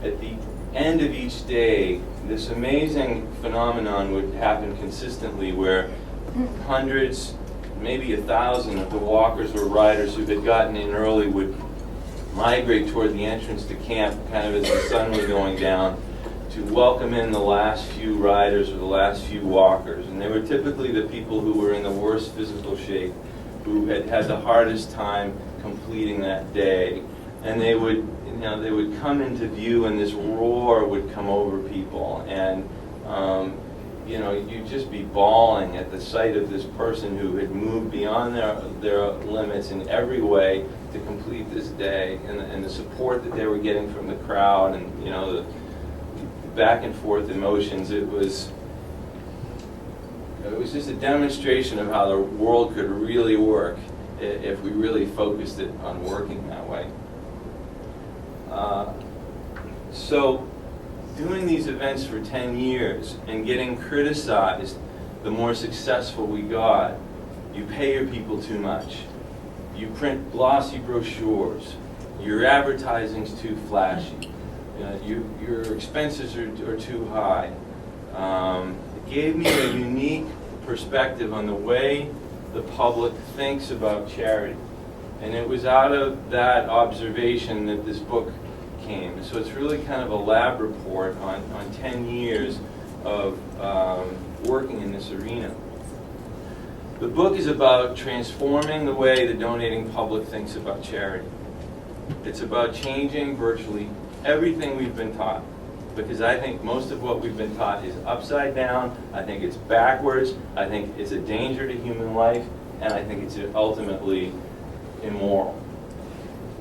at the end of each day, this amazing phenomenon would happen consistently where hundreds, maybe 1,000 of the walkers or riders who had gotten in early would migrate toward the entrance to camp kind of as the sun was going down to welcome in the last few riders or the last few walkers. And they were typically the people who were in the worst physical shape, who had had the hardest time completing that day. And they would, they would come into view, and this roar would come over people, and you'd just be bawling at the sight of this person who had moved beyond their limits in every way to complete this day, and the support that they were getting from the crowd, and the back and forth emotions. It was just a demonstration of how the world could really work if we really focused it on working that way. So doing these events for 10 years and getting criticized the more successful we got, you pay your people too much. You print glossy brochures. Your advertising's too flashy. Your expenses are too high. It gave me a unique perspective on the way the public thinks about charity. And it was out of that observation that this book came. So it's really kind of a lab report on 10 years of working in this arena. The book is about transforming the way the donating public thinks about charity. It's about changing virtually everything we've been taught, because I think most of what we've been taught is upside down. I think it's backwards. I think it's a danger to human life, and I think it's ultimately immoral.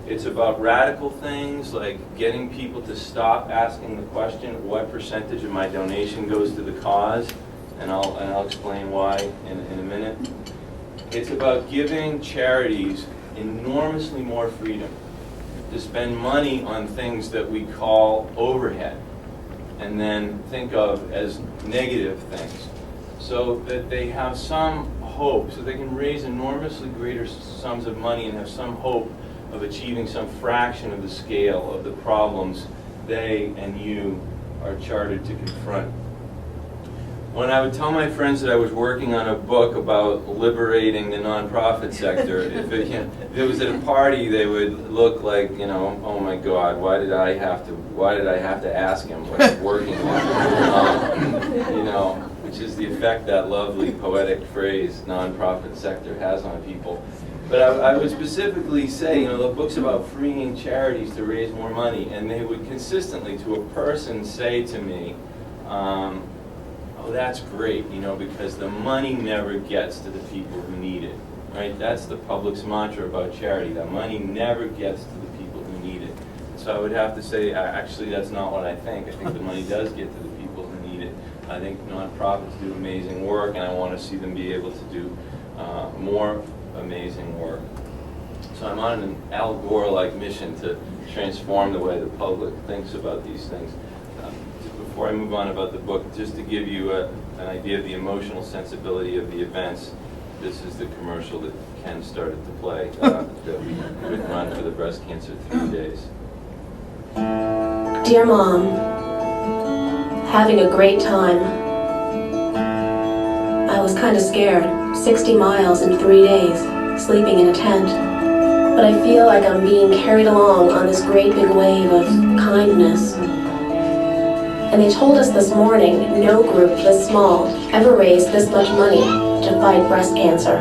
It's about radical things like getting people to stop asking the question, what percentage of my donation goes to the cause? And I'll explain why in a minute. It's about giving charities enormously more freedom to spend money on things that we call overhead and then think of as negative things, so that they have some hope, so they can raise enormously greater sums of money and have some hope of achieving some fraction of the scale of the problems they and you are chartered to confront. When I would tell my friends that I was working on a book about liberating the nonprofit sector, if it was at a party, they would look like, oh my God, why did I have to ask him what he's working on? Which is the effect that lovely poetic phrase, nonprofit sector, has on people. But I would specifically say, the book's about freeing charities to raise more money, and they would consistently, to a person, say to me, oh, that's great, because the money never gets to the people who need it, right? That's the public's mantra about charity. The money never gets to the people who need it. So I would have to say, actually, that's not what I think. I think the money does get to the people who need it. I think nonprofits do amazing work, and I want to see them be able to do more amazing work. So I'm on an Al Gore-like mission to transform the way the public thinks about these things. Before I move on about the book, just to give you an idea of the emotional sensibility of the events, this is the commercial that Ken started to play that we would run for the breast cancer 3 days. Dear Mom, having a great time. I was kind of scared, 60 miles in 3 days, sleeping in a tent. But I feel like I'm being carried along on this great big wave of kindness. And they told us this morning, no group this small ever raised this much money to fight breast cancer.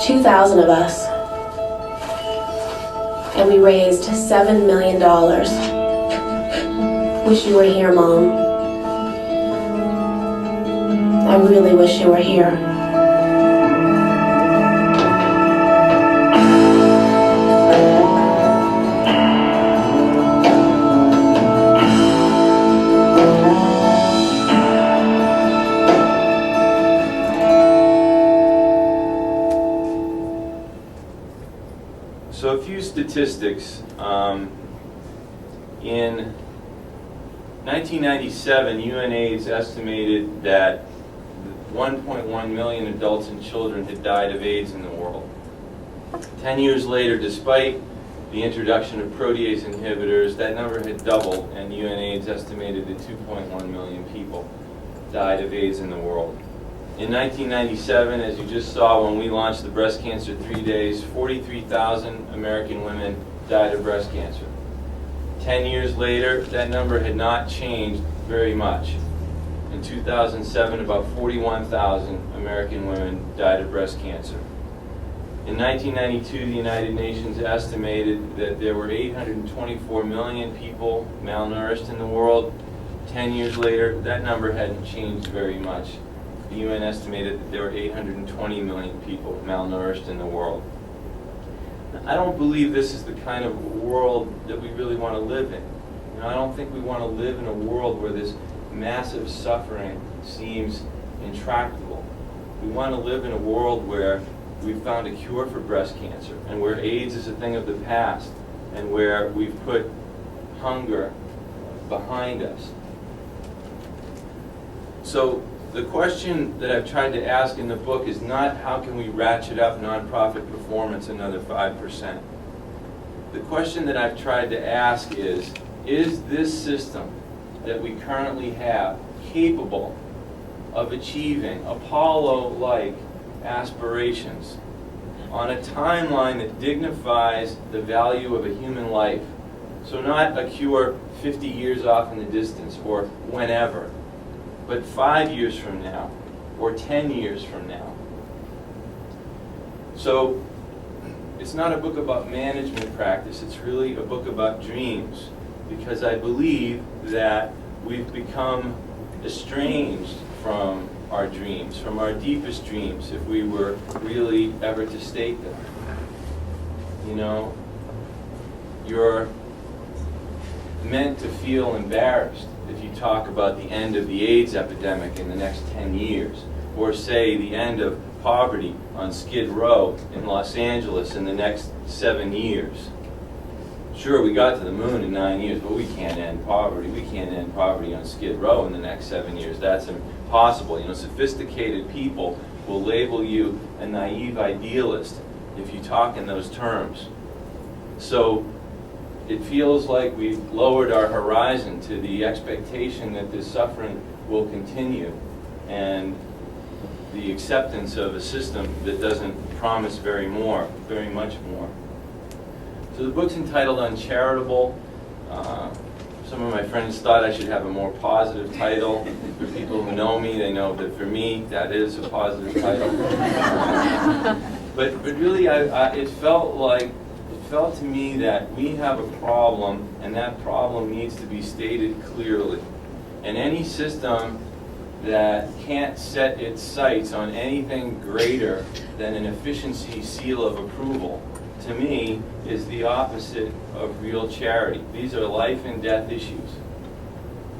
2,000 of us. And we raised $7 million. Wish you were here, Mom. I really wish you were here. So a few statistics. In 1997, UNAIDS estimated that 1.1 million adults and children had died of AIDS in the world. 10 years later, despite the introduction of protease inhibitors, that number had doubled, and UNAIDS estimated that 2.1 million people died of AIDS in the world. In 1997, as you just saw when we launched the Breast Cancer 3 Days, 43,000 American women died of breast cancer. 10 years later, that number had not changed very much. In 2007, about 41,000 American women died of breast cancer. In 1992, the United Nations estimated that there were 824 million people malnourished in the world. 10 years later, that number hadn't changed very much. The UN estimated that there were 820 million people malnourished in the world. I don't believe this is the kind of world that we really want to live in. I don't think we want to live in a world where this massive suffering seems intractable. We want to live in a world where we've found a cure for breast cancer, and where AIDS is a thing of the past, and where we've put hunger behind us. So the question that I've tried to ask in the book is not how can we ratchet up nonprofit performance another 5%. The question that I've tried to ask is this system that we currently have capable of achieving Apollo-like aspirations on a timeline that dignifies the value of a human life? So not a cure 50 years off in the distance or whenever, but 5 years from now or 10 years from now. So it's not a book about management practice, it's really a book about dreams, because I believe that we've become estranged from our dreams, from our deepest dreams, if we were really ever to state them. You know, you're meant to feel embarrassed if you talk about the end of the AIDS epidemic in the next 10 years, or say the end of poverty on Skid Row in Los Angeles in the next 7 years. Sure, we got to the moon in 9 years, but we can't end poverty. We can't end poverty on Skid Row in the next 7 years. That's impossible. You know, sophisticated people will label you a naive idealist if you talk in those terms. So it feels like we've lowered our horizon to the expectation that this suffering will continue, and the acceptance of a system that doesn't promise very much more. So the book's entitled Uncharitable. Some of my friends thought I should have a more positive title. For people who know me, they know that for me, that is a positive title. but really, it felt to me that we have a problem, and that problem needs to be stated clearly. And any system that can't set its sights on anything greater than an efficiency seal of approval, to me, is the opposite of real charity. These are life and death issues.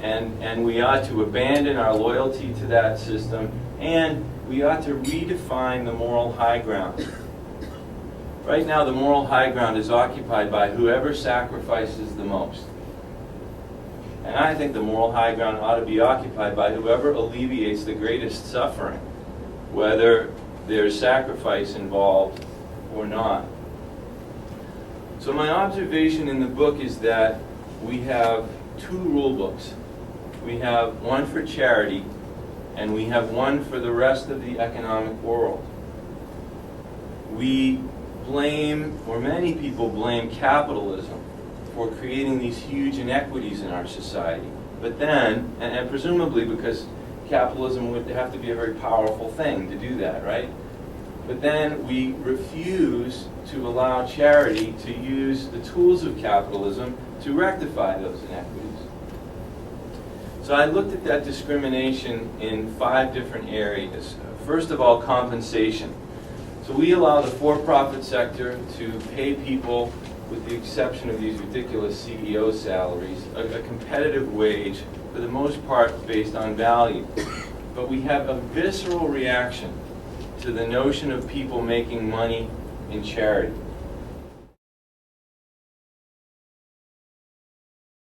And we ought to abandon our loyalty to that system, and we ought to redefine the moral high ground. Right now, the moral high ground is occupied by whoever sacrifices the most. And I think the moral high ground ought to be occupied by whoever alleviates the greatest suffering, whether there's sacrifice involved or not. So my observation in the book is that we have two rule books. We have one for charity, and we have one for the rest of the economic world. We blame, or many people blame, capitalism for creating these huge inequities in our society. But then, and presumably because capitalism would have to be a very powerful thing to do that, right? But then we refuse to allow charity to use the tools of capitalism to rectify those inequities. So I looked at that discrimination in 5 different areas. First of all, compensation. So we allow the for-profit sector to pay people, with the exception of these ridiculous CEO salaries, a competitive wage, for the most part based on value. But we have a visceral reaction to the notion of people making money in charity.